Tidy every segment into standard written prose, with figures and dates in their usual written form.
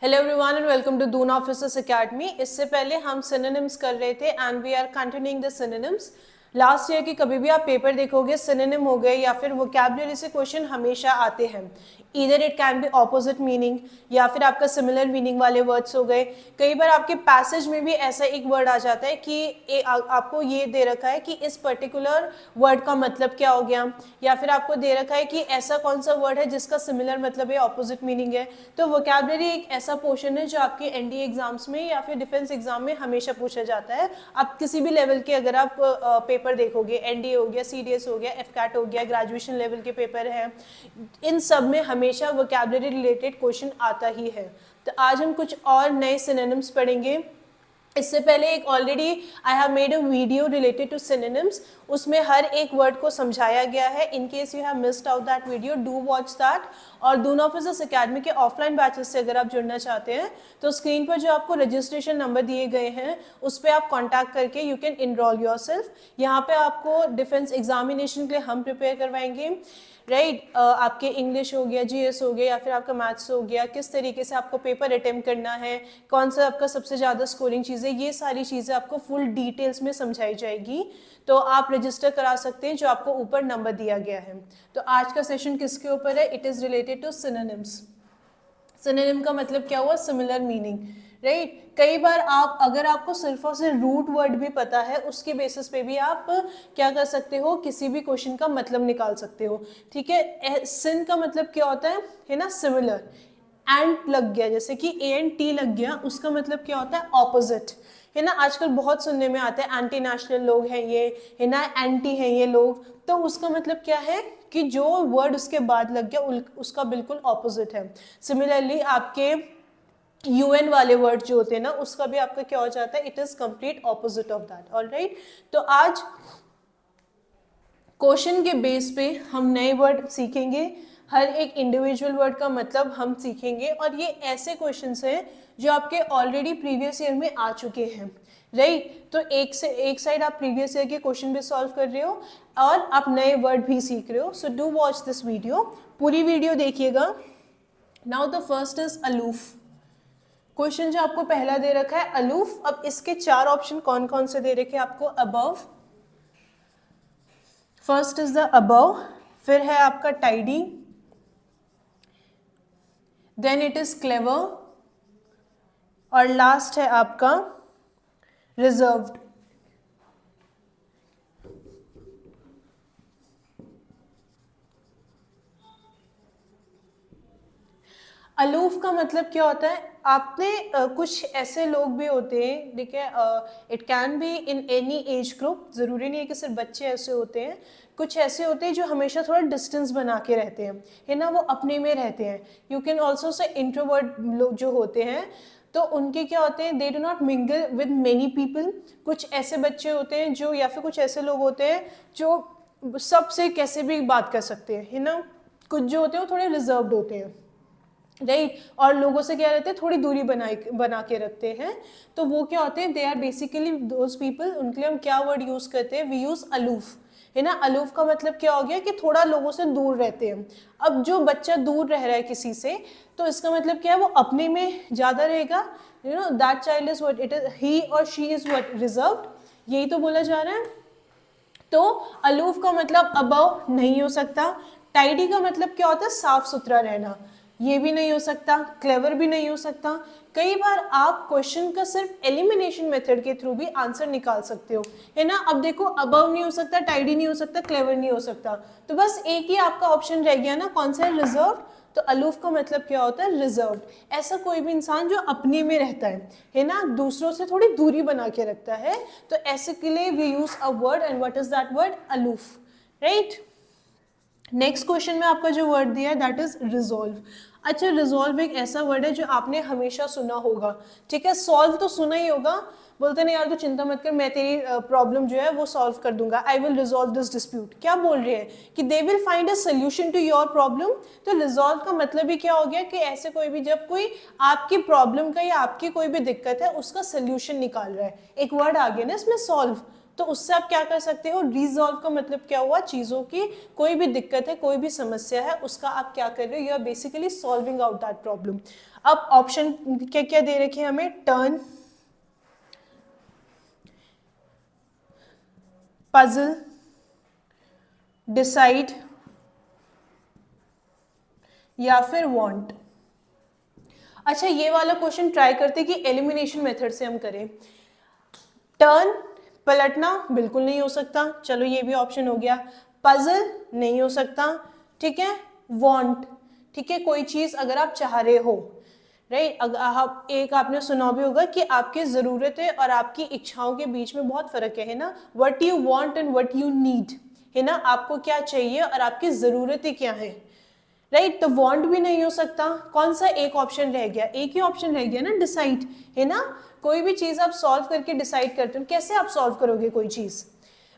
Hello everyone and welcome to Doon officers academy. इससे पहले हम सिनोनिम्स कर रहे थे and we are continuing the synonyms. Last year की कभी भी आप पेपर देखोगे, सिनोनिम हो गए या फिर वोकैबुलरी से क्वेश्चन हमेशा आते हैं। Either it can be opposite meaning या फिर आपका सिमिलर मीनिंग वाले वर्ड्स हो गए। कई बार आपके पैसेज में भी ऐसा एक वर्ड आ जाता है कि आपको ये दे रखा है कि इस पर्टिकुलर वर्ड का मतलब क्या हो गया, या फिर आपको दे रखा है कि ऐसा कौन सा वर्ड है जिसका सिमिलर मतलब है, ऑपोजिट मीनिंग है। तो वोकैबुलरी एक ऐसा पोर्शन है जो आपके एनडीए एग्जाम्स में या फिर डिफेंस एग्जाम में हमेशा पूछा जाता है। आप किसी भी लेवल के अगर आप पेपर देखोगे, एनडीए हो गया, सीडीएस हो गया, एफकैट हो गया, ग्रेजुएशन लेवल के पेपर हैं, इन सब में हमेशा वोकैबुलरी रिलेटेड क्वेश्चन आता ही है। तो आज हम कुछ और नए सिनोनिम्स पढ़ेंगे। इससे पहले एक already I have made a video related to synonyms, उसमें हर एक वर्ड को समझाया गया है। In case you have missed out that video, do watch that. और दून ऑफिसर्स एकेडमी के ऑफलाइन बैचेस से अगर आप जुड़ना चाहते हैं तो स्क्रीन पर जो आपको रजिस्ट्रेशन नंबर दिए गए हैं उस पर आप कॉन्टैक्ट करके यू कैन इनरोल योरसेल्फ। यहाँ पे आपको डिफेंस एग्जामिनेशन के लिए हम प्रिपेयर करवाएंगे, राइट। आपके इंग्लिश हो गया, जीएस हो गया या फिर आपका मैथ्स हो गया, किस तरीके से आपको पेपर अटेम्प्ट करना है, कौन सा आपका सबसे ज़्यादा स्कोरिंग चीज़ है, ये सारी चीज़ें आपको फुल डिटेल्स में समझाई जाएगी। तो आप रजिस्टर करा सकते हैं जो आपको ऊपर नंबर दिया गया है। तो आज का सेशन किसके ऊपर है? It is related to synonyms. Synonym का मतलब क्या हुआ? Similar meaning, right. कई बार आप अगर आपको सिर्फ और सिर्फ रूट वर्ड भी पता है, उसके बेसिस पे भी आप क्या कर सकते हो, किसी भी क्वेश्चन का मतलब निकाल सकते हो, ठीक है। सिन का मतलब क्या होता है ना? सिमिलर। एंट लग गया, जैसे कि ए एन टी लग गया, उसका मतलब क्या होता है? ऑपोजिट, है ना। आजकल बहुत सुनने में आता है एंटी नेशनल लोग हैं ये, है ना, एंटी हैं ये लोग। तो उसका मतलब क्या है कि जो वर्ड उसके बाद लग गया उसका बिल्कुल ऑपोजिट है। सिमिलरली आपके यूएन वाले वर्ड जो होते हैं ना, उसका भी आपका क्या हो जाता है? It is complete opposite of that. Alright, तो आज क्वेश्चन के बेस पे हम नए वर्ड सीखेंगे, हर एक इंडिविजुअल वर्ड का मतलब हम सीखेंगे। और ये ऐसे क्वेश्चंस हैं जो आपके ऑलरेडी प्रीवियस ईयर में आ चुके हैं, राइट। तो एक साइड आप प्रीवियस ईयर के क्वेश्चन भी सॉल्व कर रहे हो और आप नए वर्ड भी सीख रहे हो। So do watch this video, पूरी वीडियो देखिएगा। Now the first is aloof. Question जो आपको पहला दे रखा है अलूफ। अब इसके चार ऑप्शन कौन कौन से दे रखे हैं आपको? Above, first is the above, फिर है आपका tidy, then it is clever और लास्ट है आपका रिजर्व्ड। अलूफ का मतलब क्या होता है? आपने कुछ ऐसे लोग भी होते हैं, ठीक है, it can be in any age group, ज़रूरी नहीं है कि सिर्फ बच्चे ऐसे होते हैं। कुछ ऐसे होते हैं जो हमेशा थोड़ा डिस्टेंस बना के रहते हैं, है ना, वो अपने में रहते हैं। You can also say introvert लोग जो होते हैं, तो उनके क्या होते हैं? They do not mingle with many people. कुछ ऐसे बच्चे होते हैं जो, या फिर कुछ ऐसे लोग होते हैं जो सबसे कैसे भी बात कर सकते हैं, है ना। कुछ जो होते हैं वो थोड़े रिजर्व्ड होते हैं, राइट, और लोगों से क्या रहते हैं? थोड़ी दूरी बना के रखते हैं। तो वो क्या होते हैं? They are basically those people. उनके लिए हम क्या वर्ड यूज करते हैं? वी यूज अलूफ, है ना। अलूफ का मतलब क्या हो गया कि थोड़ा लोगों से दूर रहते हैं। अब जो बच्चा दूर रह रहा है किसी से, तो इसका मतलब क्या है? वो अपने में ज्यादा रहेगा, you know, that child is what it is, he और शी इज व्हाट, रिजर्व्ड। यही तो बोला जा रहा है। तो अलूफ का मतलब अबव नहीं हो सकता। टाइडी का मतलब क्या होता है? साफ सुथरा रहना, ये भी नहीं हो सकता। क्लेवर भी नहीं हो सकता। कई बार आप क्वेश्चन का सिर्फ एलिमिनेशन मेथड के थ्रू भी आंसर निकाल सकते हो, है ना। अब देखो, अबव नहीं हो सकता, टाइडी नहीं हो सकता, क्लेवर नहीं हो सकता, तो बस एक ही आपका ऑप्शन रह गया ना, कौन सा है? रिजर्व। तो अलूफ का मतलब क्या होता है? रिजर्व। ऐसा कोई भी इंसान जो अपने में रहता है ना, दूसरों से थोड़ी दूरी बना के रखता है। तो ऐसे के लिए we use a word, and what is that word? Aloof, right. Next question में आपका जो वर्ड दिया है दैट इज रिजॉल्व। अच्छा, रिजॉल्व एक ऐसा वर्ड है जो आपने हमेशा सुना होगा, ठीक है। सॉल्व तो सुना ही होगा, बोलते नहीं यार तू चिंता मत कर, मैं तेरी प्रॉब्लम जो है वो सॉल्व कर दूंगा, I will resolve this dispute. क्या बोल रहे हैं? कि they will find a solution to your problem. तो रिजॉल्व का मतलब ही क्या हो गया कि ऐसे कोई भी, जब कोई आपकी प्रॉब्लम का या आपकी कोई भी दिक्कत है उसका सोल्यूशन निकाल रहा है। एक वर्ड आ गया ना इसमें, सॉल्व। तो उससे आप क्या कर सकते हो, रिजॉल्व का मतलब क्या हुआ, चीजों की कोई भी दिक्कत है, कोई भी समस्या है, उसका आप क्या कर रहे हो, you are basically solving out that problem. अब ऑप्शन क्या क्या दे रखे हैं हमें, टर्न, पजल, डिसाइड या फिर वांट। अच्छा ये वाला क्वेश्चन ट्राई करते कि एलिमिनेशन मेथड से हम करें। टर्न पलटना बिल्कुल नहीं हो सकता, चलो ये भी ऑप्शन हो गया। पजल नहीं हो सकता, ठीक है। वांट, ठीक है, कोई चीज अगर आप चाह रहे हो, राइट। अगर आप एक आपने सुना भी होगा कि आपकी ज़रूरतें और आपकी इच्छाओं के बीच में बहुत फर्क है ना, what you want and what you need, है ना, आपको क्या चाहिए और आपकी ज़रूरतें क्या है, राइट। तो वांट भी नहीं हो सकता, कौन सा एक ऑप्शन रह गया, एक ही ऑप्शन रह गया ना, डिसाइड, है ना। कोई भी चीज़ आप सॉल्व करके डिसाइड करते हो, कैसे आप सॉल्व करोगे कोई चीज़,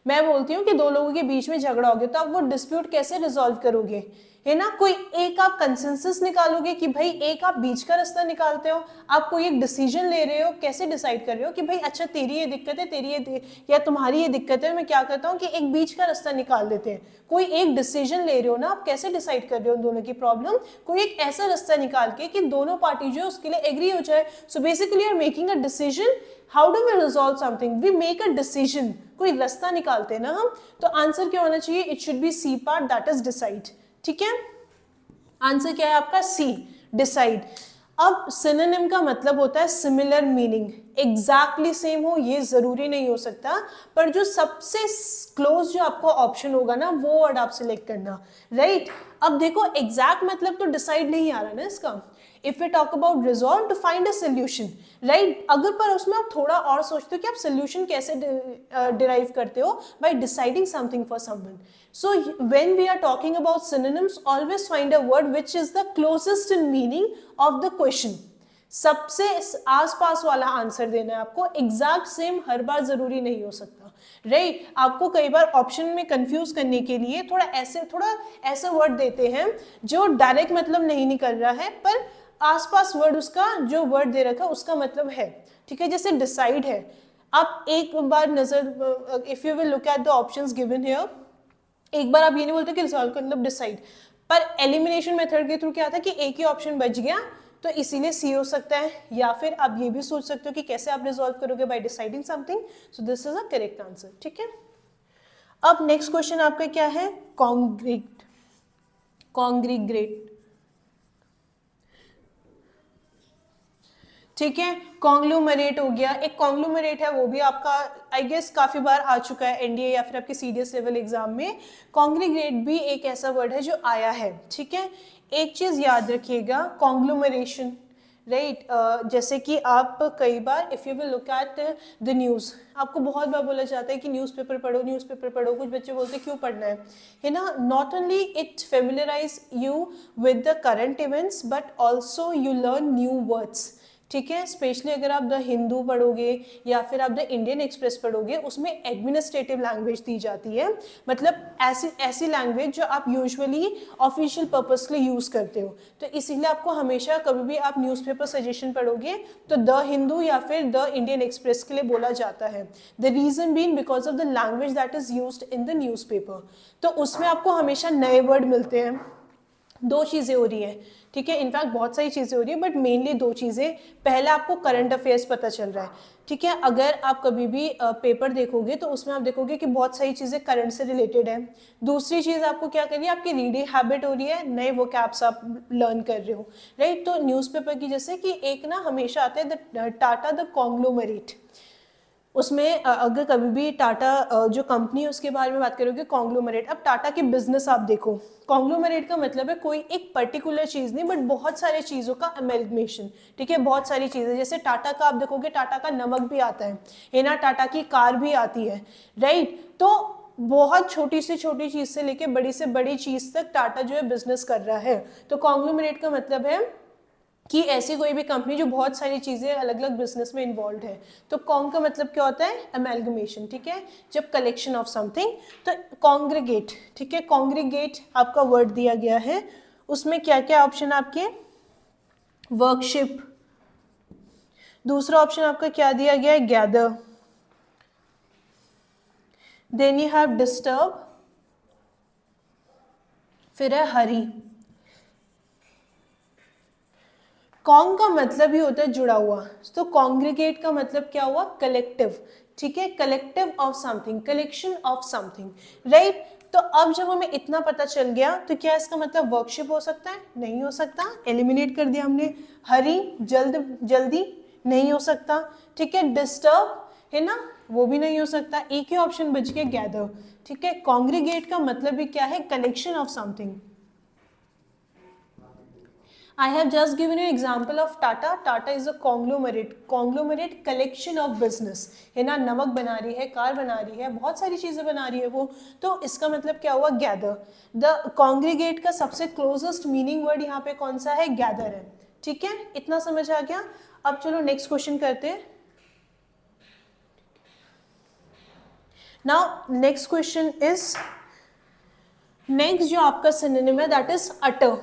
मैं बोलती हूँ कि दो लोगों के बीच में झगड़ा हो गया तो आप वो डिस्प्यूट कैसे रिजॉल्व करोगे, है ना। कोई एक आप कंसेंसस निकालोगे कि भाई एक आप बीच का रास्ता निकालते हो, आप कोई एक डिसीजन ले रहे हो, कैसे डिसाइड कर रहे हो कि भाई अच्छा तेरी ये दिक्कत है, तेरी ये या तुम्हारी ये दिक्कत है, मैं क्या करता हूँ कि एक बीच का रास्ता निकाल देते हैं। कोई एक डिसीजन ले रहे हो ना, आप कैसे डिसाइड कर रहे हो दोनों की प्रॉब्लम, कोई एक ऐसा रास्ता निकाल के कि दोनों पार्टी जो है उसके लिए एग्री हो जाए। So basically are making a decision, how do we resolve something, we make a decision, कोई रास्ता निकालते हैं ना हम। तो आंसर क्या होना चाहिए, it should be C part, that is decide, ठीक है। आंसर क्या है आपका, सी, डिसाइड। अब सिनोनिम का मतलब होता है सिमिलर मीनिंग, एग्जैक्टली सेम हो ये जरूरी नहीं हो सकता, पर जो सबसे क्लोज जो आपको ऑप्शन होगा ना वो वर्ड आप सिलेक्ट करना, राइट। अब देखो एग्जैक्ट मतलब तो डिसाइड नहीं आ रहा ना इसका, if we talk about resolve to find a solution, right. अगर पर उसमें आप थोड़ा और सोचते हो कि आप सोल्यूशन कैसे डिराइव करते हो, by deciding something for someone. So when we are talking about synonyms, always find a word which is the closest in meaning of the question. सबसे आसपास वाला आंसर देना है आपको, एग्जैक्ट सेम हर बार जरूरी नहीं हो सकता, राइट। आपको कई बार ऑप्शन में कंफ्यूज करने के लिए थोड़ा ऐसे वर्ड देते हैं जो डायरेक्ट मतलब नहीं निकल रहा है, पर आसपास वर्ड उसका जो वर्ड दे रखा है उसका मतलब है, ठीक है। जैसे डिसाइड है, आप एक बार नजर, if you will look at the options given here, एक बार आप ये नहीं बोलते कि रिजॉल्व का मतलब डिसाइड, पर एलिमिनेशन मेथड के थ्रू क्या था कि एक ही ऑप्शन बच गया, तो इसीलिए सी हो सकता है। या फिर आप ये भी सोच सकते हो कि कैसे आप रिजॉल्व करोगे, by deciding something. So this is a correct answer, ठीक है। अब नेक्स्ट क्वेश्चन आपका क्या है, कॉन्ग्रीट, कॉन्ग्रीग्रेट, ठीक है। कॉन्ग्लोमरेट हो गया, एक कॉन्ग्लोमरेट है वो भी आपका आई गेस काफी बार आ चुका है एनडीए या फिर आपके सीडीएस लेवल एग्जाम में। कॉन्ग्रीग्रेट भी एक ऐसा वर्ड है जो आया है, ठीक है। एक चीज याद रखिएगा, कॉन्ग्लोमरेशन, राइट, जैसे कि आप कई बार if you will look at the news, आपको बहुत बार बोला जाता है कि न्यूज़पेपर पढ़ो, न्यूज़पेपर पढ़ो, कुछ बच्चे बोलते हैं क्यों पढ़ना है ना। Not only it familiarise you with the current events but also you learn new words, ठीक है। स्पेशली अगर आप द हिंदू पढ़ोगे या फिर आप द इंडियन एक्सप्रेस पढ़ोगे, उसमें एडमिनिस्ट्रेटिव लैंग्वेज दी जाती है, मतलब ऐसी लैंग्वेज जो आप यूजुअली ऑफिशियल पर्पस के लिए यूज़ करते हो। तो इसीलिए आपको हमेशा कभी भी आप न्यूज़पेपर सजेशन पढ़ोगे तो द हिंदू या फिर द इंडियन एक्सप्रेस के लिए बोला जाता है। The reason being because of the language that is used in the newspaper. तो उसमें आपको हमेशा नए वर्ड मिलते हैं। दो चीज़ें हो रही हैं, ठीक है, इनफैक्ट बहुत सारी चीज़ें हो रही है बट मेनली दो चीज़ें। पहला आपको करंट अफेयर्स पता चल रहा है, ठीक है। अगर आप कभी भी पेपर देखोगे तो उसमें आप देखोगे कि बहुत सारी चीज़ें करंट से रिलेटेड है। दूसरी चीज़ आपको क्या करनी है, आपकी रीडिंग हैबिट हो रही है, नए वोकैब्स आप लर्न कर रहे हो, राइट। तो न्यूज़पेपर की जैसे कि एक ना हमेशा आता है द टाटा द कॉन्ग्लोमरेट, उसमें अगर कभी भी टाटा जो कंपनी है उसके बारे में बात करोगे कॉन्ग्लोमरेट। अब टाटा के बिजनेस आप देखो, कॉन्ग्लोमरेट का मतलब है कोई एक पर्टिकुलर चीज़ नहीं बट बहुत सारे चीज़ों का अमेलगमेशन, ठीक है। बहुत सारी चीज़ें, जैसे टाटा का आप देखोगे टाटा का नमक भी आता है ना, टाटा की कार भी आती है, राइट। तो बहुत छोटी से छोटी चीज़ से लेके बड़ी से बड़ी चीज़ तक टाटा जो है बिजनेस कर रहा है। तो कॉन्ग्लोमरेट का मतलब है कि ऐसी कोई भी कंपनी जो बहुत सारी चीज़ें अलग अलग बिजनेस में इन्वॉल्व है। तो कॉन्ग का मतलब क्या होता है, अमेलगमेशन, ठीक है, जब कलेक्शन ऑफ समथिंग। तो कॉन्ग्रीगेट, ठीक है, कॉन्ग्रीगेट आपका वर्ड दिया गया है, उसमें क्या क्या ऑप्शन आपके, वर्कशिप, दूसरा ऑप्शन आपका क्या दिया गया है, gather, then you have disturb, फिर है हरी। कॉन्ग का मतलब ही होता है जुड़ा हुआ, तो कॉन्ग्रीगेट का मतलब क्या हुआ, कलेक्टिव, ठीक है, collective of something, collection of something, right. तो अब जब हमें इतना पता चल गया तो क्या इसका मतलब वर्कशिप हो सकता है, नहीं हो सकता, एलिमिनेट कर दिया हमने। हरी जल्दी नहीं हो सकता, ठीक है। डिस्टर्ब है ना, वो भी नहीं हो सकता, एक ही ऑप्शन बच गया गैदर, ठीक है। कॉन्ग्रीगेट का मतलब भी क्या है, collection of something. I have just given you example of Tata. Tata is a conglomerate collection of business, है ना, नमक बना रही है, कार बना रही है, बहुत सारी चीज़ें बना रही है वो, तो इसका मतलब क्या हुआ, गैदर। द कॉन्ग्रीगेट का सबसे क्लोजेस्ट मीनिंग वर्ड यहाँ पे कौन सा है, गैदर है, ठीक है, इतना समझ आ गया। अब चलो नेक्स्ट क्वेश्चन करते हैं। Now next question is, next जो आपका सिनोनिम है दैट इज अटर।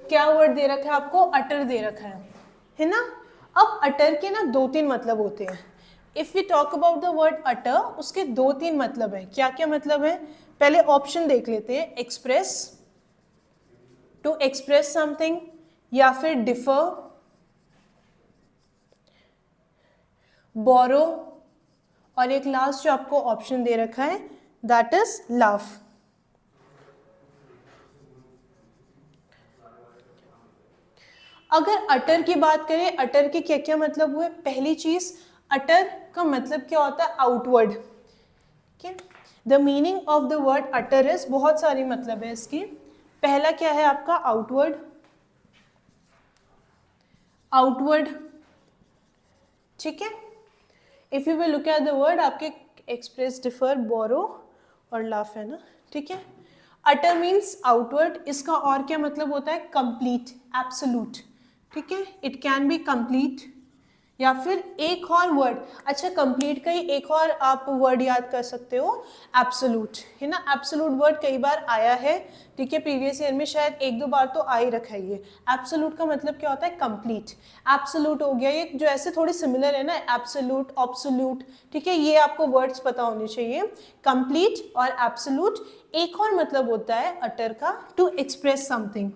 क्या वर्ड दे रखा है आपको, अटर दे रखा है ना। अब अटर के ना 2-3 मतलब होते हैं। If we talk about the word utter, उसके 2-3 मतलब है। क्या क्या मतलब है, पहले ऑप्शन देख लेते हैं। एक्सप्रेस, टू एक्सप्रेस समथिंग, या फिर डिफर, बोरो, और एक लास्ट जो आपको ऑप्शन दे रखा है दैट इज लव। अगर अटर की बात करें, अटर के क्या क्या मतलब हुए, पहली चीज अटर का मतलब क्या होता है, आउटवर्ड, ठीक है। The meaning of the word utter is, बहुत सारी मतलब है इसकी। पहला क्या है आपका, आउटवर्ड, आउटवर्ड, ठीक है। If you will look at the word, आपके एक्सप्रेस, डिफर, बोरो और लाफ है ना, ठीक है। अटर मीन्स आउटवर्ड। इसका और क्या मतलब होता है, कंप्लीट, एब्सोल्यूट, ठीक है। इट कैन बी कंप्लीट, या फिर एक और वर्ड, अच्छा कंप्लीट का ही एक और आप वर्ड याद कर सकते हो, एब्सोल्यूट, है ना। एब्सोल्यूट वर्ड कई बार आया है, ठीक है, प्रीवियस ईयर में शायद 1-2 बार तो आ ही रखा है ये। एब्सोल्यूट का मतलब क्या होता है, कंप्लीट। एब्सोल्यूट हो गया, ये जो ऐसे थोड़ी सिमिलर है ना, एब्सोल्यूट, ऑब्सोल्यूट, ठीक है, ये आपको वर्ड्स पता होने चाहिए, कंप्लीट और एब्सोल्यूट। एक और मतलब होता है अटर का, टू एक्सप्रेस समथिंग,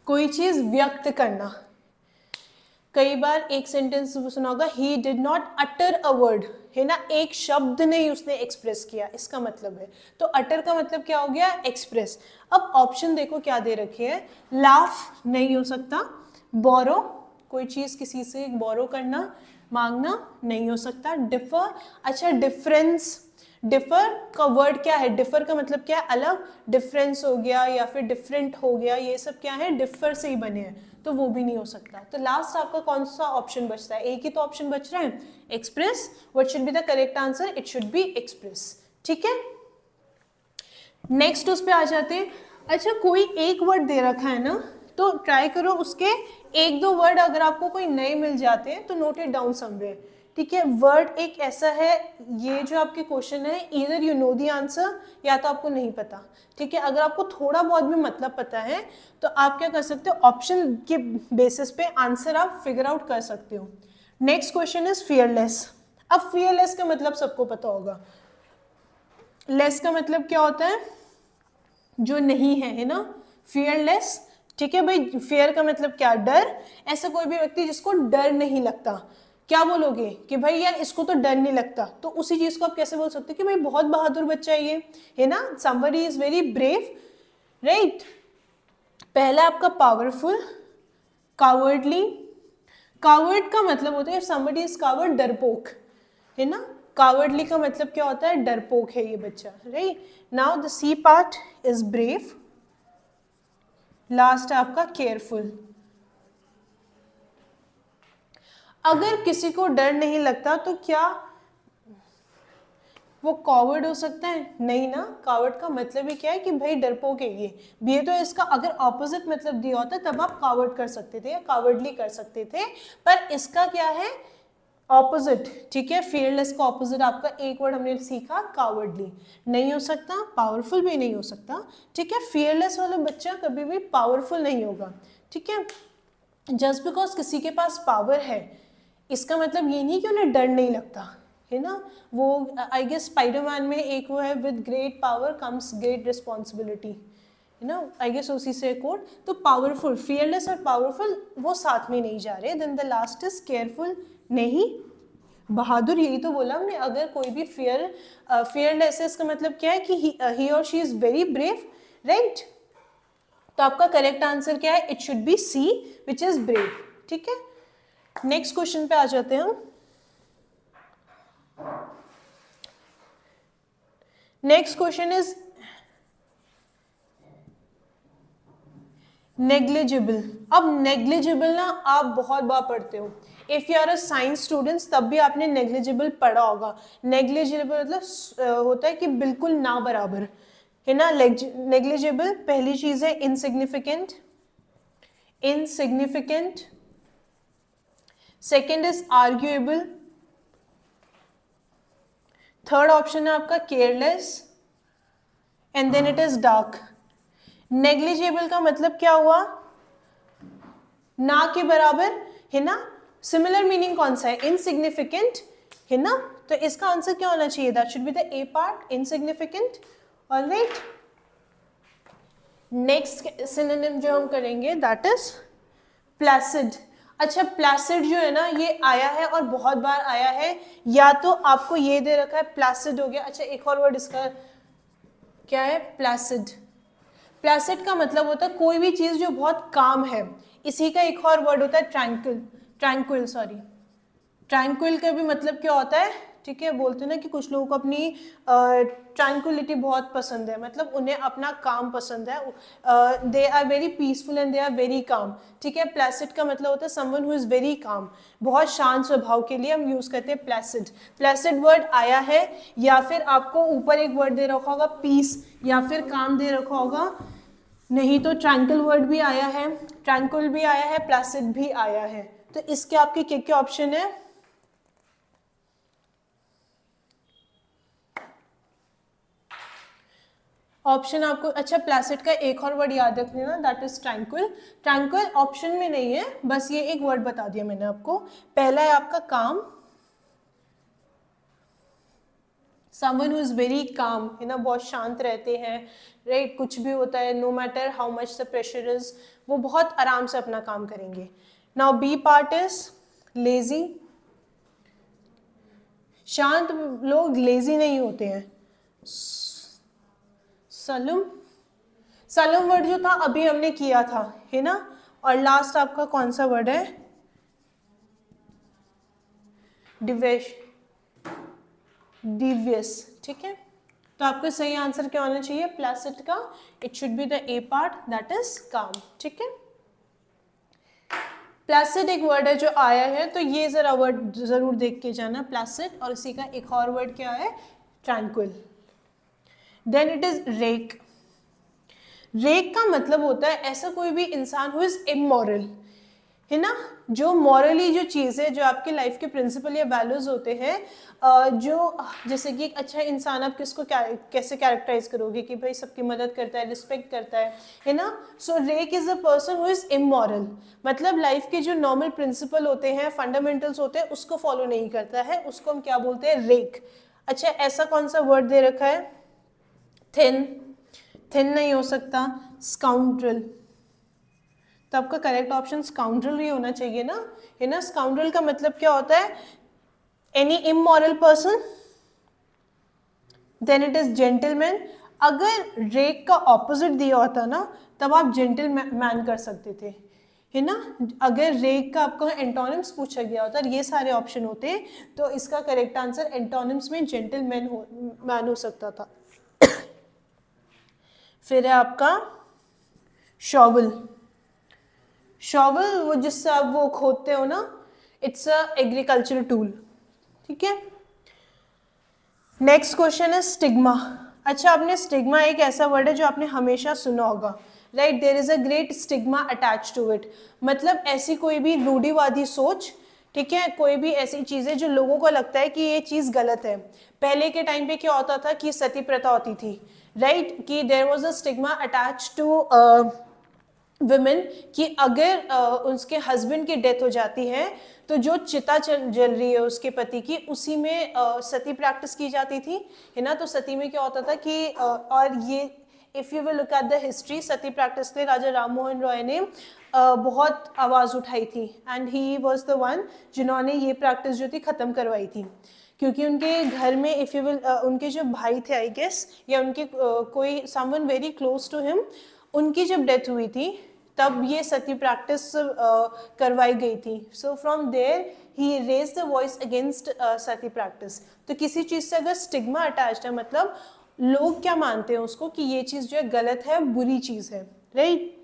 कोई चीज व्यक्त करना। कई बार एक सेंटेंस सुना होगा, he did not utter a word, है ना, एक शब्द नहीं उसने एक्सप्रेस किया, इसका मतलब है। तो अटर का मतलब क्या हो गया, एक्सप्रेस। अब ऑप्शन देखो क्या दे रखे हैं, लाफ नहीं हो सकता, बोरो, कोई चीज किसी से बोरो करना, मांगना नहीं हो सकता, डिफर, अच्छा डिफरेंस, डिफर का वर्ड क्या है, डिफर का मतलब क्या है, अलग, डिफरेंस हो गया या फिर डिफरेंट हो गया, ये सब क्या है, डिफर से ही बने हैं, तो वो भी नहीं हो सकता। तो लास्ट आपका कौन सा ऑप्शन बचता है, एक ही तो ऑप्शन बच रहा है, express. What should be the correct answer, it should be express, ठीक है। नेक्स्ट उस पे आ जाते हैं। अच्छा कोई एक वर्ड दे रखा है ना, तो ट्राई करो उसके 1-2 वर्ड अगर आपको कोई नए मिल जाते हैं तो नोट इट डाउन समवेयर, ठीक है। वर्ड एक ऐसा है, ये जो आपके क्वेश्चन है, either you know the answer या तो आपको नहीं पता, ठीक है। अगर आपको थोड़ा बहुत भी मतलब पता है तो आप क्या कर सकते हो, ऑप्शन के बेसिस पे आंसर आप फिगर आउट कर सकते हो। Next question is fearless. अब फियरलेस का मतलब सबको पता होगा, लेस का मतलब क्या होता है, जो नहीं है ना, फियरलेस, ठीक है भाई। फियर का मतलब क्या, डर। ऐसा कोई भी व्यक्ति जिसको डर नहीं लगता, क्या बोलोगे कि भाई यार इसको तो डर नहीं लगता, तो उसी चीज को आप कैसे बोल सकते हो कि भाई बहुत बहादुर बच्चा है ये, है ना, somebody is very brave, right. पहला आपका पावरफुल, कावर्डली। कावर्ड का मतलब होता है somebody is coward, डरपोक, है ना। कावर्डली का मतलब क्या होता है, डरपोक है ये बच्चा, right. Now the C part is brave, last है आपका केयरफुल। अगर किसी को डर नहीं लगता तो क्या वो कॉवर्ड हो सकता है, नहीं ना। कॉवर्ड का मतलब ही क्या है कि भाई डरपोक है ये तो इसका अगर ऑपोजिट मतलब दिया होता तब आप कॉवर्ड कर सकते थे या कॉवर्डली कर सकते थे, पर इसका क्या है, ऑपोजिट, ठीक है। फियरलेस का ऑपोजिट आपका एक वर्ड हमने सीखा, कॉवर्डली। नहीं हो सकता, पावरफुल भी नहीं हो सकता, ठीक है। फियरलेस वाला बच्चा कभी भी पावरफुल नहीं होगा, ठीक है। जस्ट बिकॉज किसी के पास पावर है इसका मतलब ये नहीं कि उन्हें डर नहीं लगता, है ना, वो आई गेस स्पाइडरमैन में एक वो है, with great power comes great responsibility, है ना, आई गेस उसी से कोट। तो पावरफुल, फियरलेस और पावरफुल वो साथ में नहीं जा रहे। Then the last is careful, नहीं बहादुर, यही तो बोला हमने। अगर कोई भी फियरलेस है इसका मतलब क्या है कि ही और she is very brave, right. तो आपका करेक्ट आंसर क्या है? It should be C, which is brave. ठीक है, नेक्स्ट क्वेश्चन पे आ जाते हैं हम। Next question is negligible. अब नेग्लिजिबल ना आप बहुत बार पढ़ते हो, if you are a science students तब भी आपने नेग्लिजिबल पढ़ा होगा। नेग्लिजिबल मतलब होता है कि बिल्कुल ना बराबर, है ना। नेग्लिजिबल पहली चीज है insignificant, insignificant. Second is arguable. Third option है आपका careless, and then it is dark. Negligible का मतलब क्या हुआ? ना के बराबर, है ना। सिमिलर मीनिंग कौन सा है? इनसिग्निफिकेंट, है ना। तो इसका आंसर क्या होना चाहिए? That should be the A part, insignificant. Alright, next synonym जो हम करेंगे दैट इज प्लैसिड। अच्छा, प्लैसिड जो है ना ये आया है और बहुत बार आया है, या तो आपको ये दे रखा है प्लैसिड हो गया। अच्छा, एक और वर्ड इसका क्या है? प्लैसिड। प्लैसिड का मतलब होता है कोई भी चीज जो बहुत काम है। इसी का एक और वर्ड होता है ट्रैंक्विल, ट्रैंक्विल सॉरी। ट्रैंक्विल का भी मतलब क्या होता है? ठीक है, बोलते हैं ना कि कुछ लोगों को अपनी ट्रैंक्विलिटी बहुत पसंद है, मतलब उन्हें अपना काम पसंद है। They are very peaceful and they are very calm. ठीक है, प्लैसिड का मतलब होता है someone who is very calm, बहुत शांत स्वभाव के लिए हम यूज करते हैं प्लैसिड। प्लैसिड वर्ड आया है, या फिर आपको ऊपर एक वर्ड दे रखा होगा पीस, या फिर काम दे रखा होगा, नहीं तो ट्रैंक्विल वर्ड भी आया है, ट्रैंक्विल भी आया है, प्लैसिड भी आया है। तो इसके आपके क्या ऑप्शन है? ऑप्शन आपको, अच्छा प्लैसिड का एक और वर्ड याद रख लेना, that is tranquil. Tranquil option में नहीं है, बस ये एक वर्ड बता दिया मैंने आपको। पहला है आपका काम, someone who is very calm, है ना, बहुत शांत रहते हैं, राइट। कुछ भी होता है, no matter how much the pressure is, वो बहुत आराम से अपना काम करेंगे। Now B part is lazy. शांत लोग लेजी नहीं होते हैं। सलूम, सलूम वर्ड जो था अभी हमने किया था, है ना। और लास्ट आपका कौन सा वर्ड है? डिवेश, डिवियस। ठीक है, तो आपका सही आंसर क्या होना चाहिए? प्लैसिड का it should be the A part, that is काम। ठीक है, प्लैसिड एक वर्ड है जो आया है, तो ये जरा वर्ड जरूर देख के जाना, प्लैसिड। और इसी का एक और वर्ड क्या है? Tranquil. Then it is rake. Rake का मतलब होता है ऐसा कोई भी इंसान हु इज इमोरल, है ना, जो मॉरली जो चीज़ है, जो आपके लाइफ के प्रिंसिपल या वैल्यूज होते हैं, जो जैसे कि एक अच्छा इंसान आप किसको कैसे कैरेक्टराइज करोगे कि भाई सबकी मदद करता है, रिस्पेक्ट करता है ना। So rake is a person who is immoral, मतलब लाइफ के जो नॉर्मल प्रिंसिपल होते हैं, फंडामेंटल्स होते हैं, उसको फॉलो नहीं करता है, उसको हम क्या बोलते हैं? रेक। अच्छा, ऐसा कौन सा वर्ड दे रखा है? थिन, थिन नहीं हो सकता। स्काउंड्रल, तो आपका करेक्ट ऑप्शन स्काउंड्रल ही होना चाहिए ना, है ना। स्काउंड्रल का मतलब क्या होता है? Any immoral person. Then it is gentleman. अगर रेक का ऑपोजिट दिया होता ना, तब आप जेंटलमैन कर सकते थे, है ना। अगर रेक का आपको एंटोनिम्स पूछा गया होता, ये सारे ऑप्शन होते, तो इसका करेक्ट आंसर एंटोनिम्स में जेंटलमैन मैन हो सकता था। फिर है आपका शॉवल। शॉवल वो जिससे आप वो खोदते हो ना, इट्स अ एग्रीकल्चरल टूल। ठीक है, नेक्स्ट क्वेश्चन है स्टिग्मा। अच्छा, आपने स्टिग्मा एक ऐसा वर्ड है जो आपने हमेशा सुना होगा, right. There is a great stigma attach to it, मतलब ऐसी कोई भी रूढ़िवादी सोच, ठीक है, कोई भी ऐसी चीजें जो लोगों को लगता है कि ये चीज गलत है। पहले के टाइम पे क्या होता था कि सती प्रथा होती थी, राइट, कि there was a stigma attach to women कि अगर उसके हस्बैंड की डेथ हो जाती है तो जो चिता जल रही है उसके पति की, उसी में सती प्रैक्टिस की जाती थी, है ना। तो सती में क्या होता था कि और ये if you will look at the history, Sati practice के लिए राजा राम मोहन रॉय ने बहुत आवाज़ उठाई थी, and he was the one जिन्होंने ये प्रैक्टिस जो थी ख़त्म करवाई थी। क्योंकि उनके घर में इफ़ यू विल उनके जो भाई थे आई गेस, या उनके कोई someone very close to him, उनकी जब डेथ हुई थी तब ये सती प्रैक्टिस करवाई गई थी। So from there he raise the voice against sati practice. तो किसी चीज़ से अगर स्टिग्मा अटैच्ड है, मतलब लोग क्या मानते हैं उसको कि ये चीज़ जो है गलत है, बुरी चीज़ है, राइट।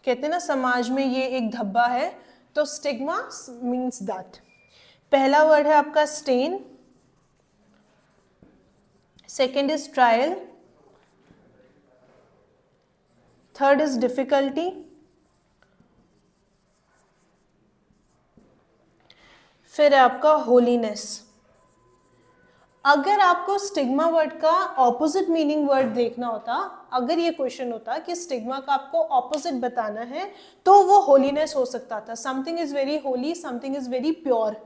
कहते हैं ना समाज में ये एक धब्बा है, तो स्टिग्मा मीन्स दैट। पहला वर्ड है आपका stain, second is trial, third is difficulty, फिर है आपका होलीनेस। अगर आपको स्टिग्मा वर्ड का ऑपोजिट मीनिंग वर्ड देखना होता, अगर ये क्वेश्चन होता कि स्टिग्मा का आपको ऑपोजिट बताना है, तो वो होलीनेस हो सकता था। Something is very Holi, something is very pure,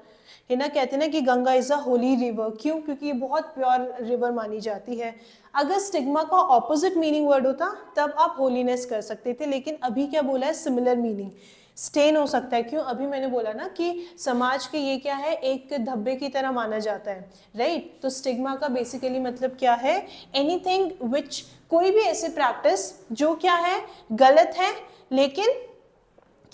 है ना। कहते हैं ना कि Ganga is a Holi river, क्यों? क्योंकि ये बहुत प्योर रिवर मानी जाती है। अगर स्टिग्मा का ऑपोजिट मीनिंग वर्ड होता तब आप होलीनेस कर सकते थे, लेकिन अभी क्या बोला है, सिमिलर मीनिंग। स्टेन हो सकता है, क्यों? अभी मैंने बोला ना कि समाज के ये क्या है, एक धब्बे की तरह माना जाता है, राइट। तो स्टिग्मा का बेसिकली मतलब क्या है, एनीथिंग विच, कोई भी ऐसी प्रैक्टिस जो क्या है, गलत है, लेकिन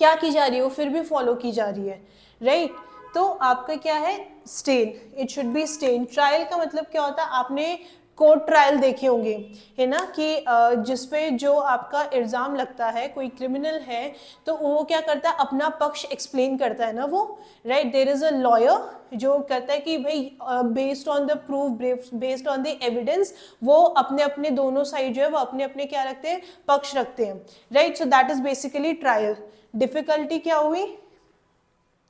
क्या की जा रही है, वो फिर भी फॉलो की जा रही है, राइट। तो आपका क्या है, stain, it should be stain. Trial का मतलब क्या होता है, आपने कोर्ट ट्रायल देखे होंगे, है ना, कि जिसपे जो आपका इल्ज़ाम लगता है, कोई क्रिमिनल है, तो वो क्या करता है, अपना पक्ष एक्सप्लेन करता है ना वो, right. There is a lawyer जो कहता है कि भाई based on the proof, based on the evidence, वो अपने अपने दोनों साइड जो है वो अपने अपने क्या रखते हैं, पक्ष रखते हैं, right. So that is basically trial. Difficulty क्या हुई,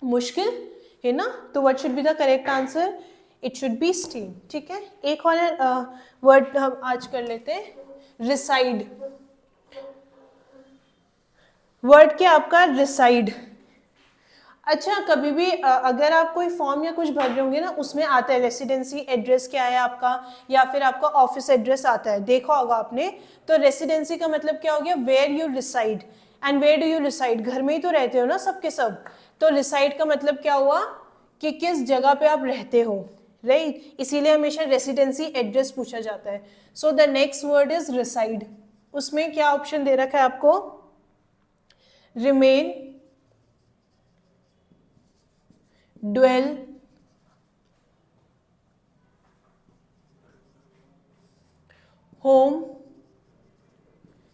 मुश्किल, है ना। तो what should be the correct answer, it should be stain, ठीक है। एक और वर्ड हम आज कर लेते हैं, रिसाइड। वर्ड क्या आपका, रिसाइड। अच्छा, कभी भी अगर आप कोई फॉर्म या कुछ भर रहे होंगे ना, उसमें आता है रेसिडेंसी एड्रेस क्या है आपका, या फिर आपका ऑफिस एड्रेस आता है, देखा होगा आपने। तो रेसिडेंसी का मतलब क्या हो गया, where you reside, and where do you reside, घर में ही तो रहते हो ना सबके सब। तो रिसाइड का मतलब क्या हुआ कि किस जगह पे आप रहते हो, राइट। इसीलिए हमेशा रेसिडेंसी एड्रेस पूछा जाता है। So the next word is reside. उसमें क्या ऑप्शन दे रखा है आपको, रिमेन, ड्वेल, होम,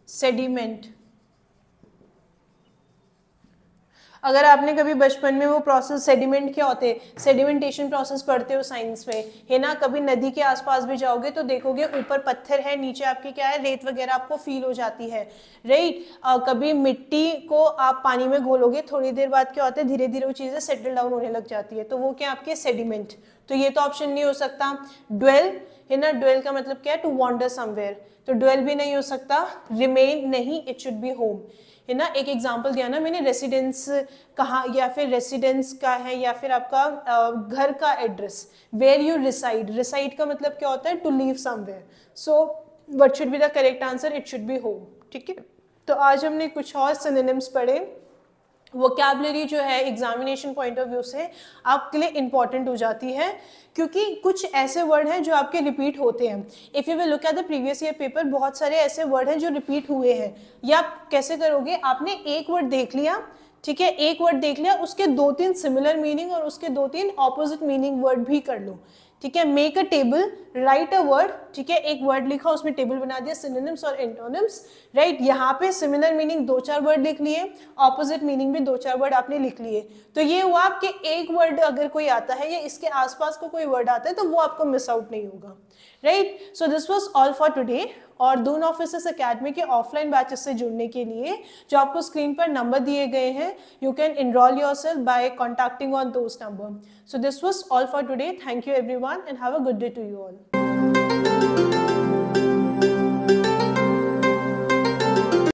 सेडिमेंट। अगर आपने कभी बचपन में वो प्रोसेस, सेडिमेंट क्या होते हैं, सेडिमेंटेशन प्रोसेस पढ़ते हो साइंस में, है ना। कभी नदी के आसपास भी जाओगे तो देखोगे ऊपर पत्थर है, नीचे आपके क्या है, रेत वगैरह आपको फील हो जाती है, राइट। कभी मिट्टी को आप पानी में घोलोगे, थोड़ी देर बाद क्या होता है, धीरे धीरे वो चीज़ें सेटल डाउन होने लग जाती है, तो वो क्या आपके सेडिमेंट। तो ये तो ऑप्शन नहीं हो सकता। ड्वेल, है ना, ड्वेल का मतलब क्या है, टू वॉन्डर समवेयर, तो ड्वेल भी नहीं हो सकता। रिमेन नहीं, इट शुड बी होम, है ना। एक एग्जांपल दिया ना मैंने, रेसिडेंस कहाँ, या फिर रेसिडेंस का है, या फिर आपका घर का address, where you reside. Reside का मतलब क्या होता है, to leave somewhere. So what should be the correct answer, it should be home, ठीक है। तो आज हमने कुछ और सिनोनिम्स पढ़े। वोकैबुलरी जो है एग्जामिनेशन पॉइंट ऑफ व्यू से आपके लिए इंपॉर्टेंट हो जाती है, क्योंकि कुछ ऐसे वर्ड हैं जो आपके रिपीट होते हैं। If you will look at the previous year paper, बहुत सारे ऐसे वर्ड हैं जो रिपीट हुए हैं। या आप कैसे करोगे, आपने एक वर्ड देख लिया, ठीक है, एक वर्ड देख लिया, उसके 2-3 सिमिलर मीनिंग और उसके 2-3 ऑपोजिट मीनिंग वर्ड भी कर लो, ठीक है। Make a table, right a word, ठीक है, एक वर्ड लिखा, उसमें टेबल बना दिया, सिनोनिम्स और एंटोनिम्स, राइट। यहाँ पे सिमिलर मीनिंग 2-4 वर्ड लिख लिए, ऑपोजिट मीनिंग भी 2-4 वर्ड आपने लिख लिए। तो ये हुआ आपके एक वर्ड अगर कोई आता है या इसके आसपास को कोई वर्ड आता है तो वो आपको मिस आउट नहीं होगा, right. So this was all for today. और दून ऑफिसर्स एकेडमी के ऑफलाइन बैचेस से जुड़ने के लिए जो आपको स्क्रीन पर नंबर दिए गए हैं, you can enroll yourself by contacting on those number. So this was all for today. Thank you everyone and have a good day to you all.